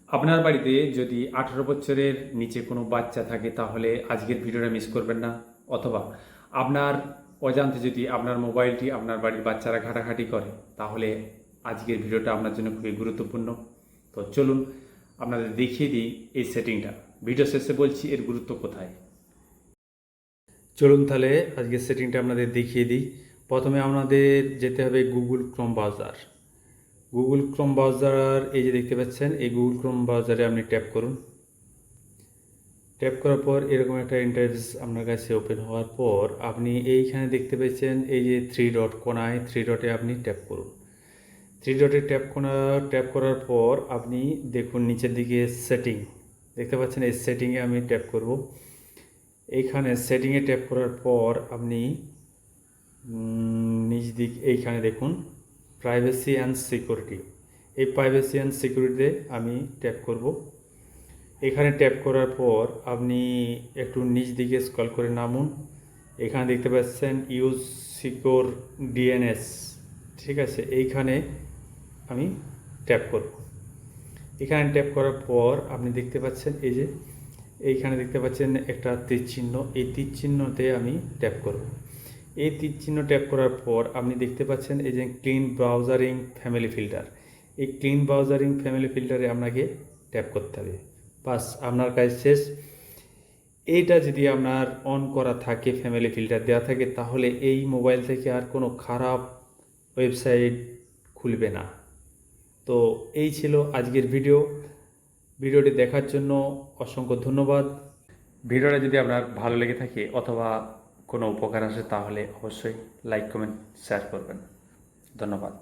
আপনার বাড়িতে যদি 18 বছরের নিচে কোনো বাচ্চা থাকে তাহলে আজকের ভিডিওটা মিস করবেন না। অথবা আপনার অজান্তে যদি আপনার মোবাইলটি আপনার বাড়ির বাচ্চারা ঘাটাঘাটি করে তাহলে আজকের ভিডিওটা আপনার জন্য খুবই গুরুত্বপূর্ণ। তো চলুন আপনাদের দেখিয়ে দিই এই সেটিংটা। ভিডিও শেষে বলছি এর গুরুত্ব কোথায়। চলুন তাহলে আজকের সেটিংটা আপনাদের দেখিয়ে দিই। প্রথমে আপনাদের যেতে হবে Google Chrome browser. Google Chrome browser এই যে দেখতে পাচ্ছেন, এই গুগল ক্রোম ব্রাউজারে আপনি ট্যাপ করুন। ট্যাপ করার পর এরকম একটা ইন্টারফেস আপনার কাছে ওপেন হওয়ার পর আপনি এইখানে দেখতে পাচ্ছেন এই যে থ্রি ডট কোণায়, থ্রি ডটে আপনি ট্যাপ করুন। থ্রি ডটে ট্যাপ করার পর আপনি দেখুন নিচের দিকে সেটিং দেখতে পাচ্ছেন, এই সেটিংয়ে আমি ট্যাপ করব। এইখানে সেটিংয়ে ট্যাপ করার পর আপনি নিচ দিক এইখানে দেখুন প্রাইভেসি অ্যান্ড সিকিউরিটি। এই প্রাইভেসি অ্যান্ড সিকিউরিটিতে আমি ট্যাপ করব। এখানে ট্যাপ করার পর আপনি একটু নিচ দিকে স্ক্রল করে নামুন। এখানে দেখতে পাচ্ছেন ইউজ সিকিউর ডিএনএস, ঠিক আছে, এইখানে আমি ট্যাপ করব। এখানে ট্যাপ করার পর আপনি দেখতে পাচ্ছেন এই যে এইখানে দেখতে পাচ্ছেন একটা তীর চিহ্ন, এই তীর চিহ্নতে আমি ট্যাপ করব। এই তীর চিহ্ন ট্যাপ করার পর আপনি দেখতে পাচ্ছেন এই যে ক্লিন ব্রাউজারিং ফ্যামিলি ফিল্টার। এই ক্লিন ব্রাউজারিং ফ্যামিলি ফিল্টারে আপনাকে ট্যাপ করতে হবে। বাস, আপনার কাজ শেষ। এইটা যদি আপনার অন করা থাকে, ফ্যামিলি ফিল্টার দেওয়া থাকে, তাহলে এই মোবাইল থেকে আর কোনো খারাপ ওয়েবসাইট খুলবে না। তো এই ছিল আজকের ভিডিওটি দেখার জন্য অসংখ্য ধন্যবাদ। ভিডিওটা যদি আপনার ভালো লেগে থাকে অথবা কোনো উপকার আসে তাহলে অবশ্যই লাইক, কমেন্ট, শেয়ার করবেন। ধন্যবাদ।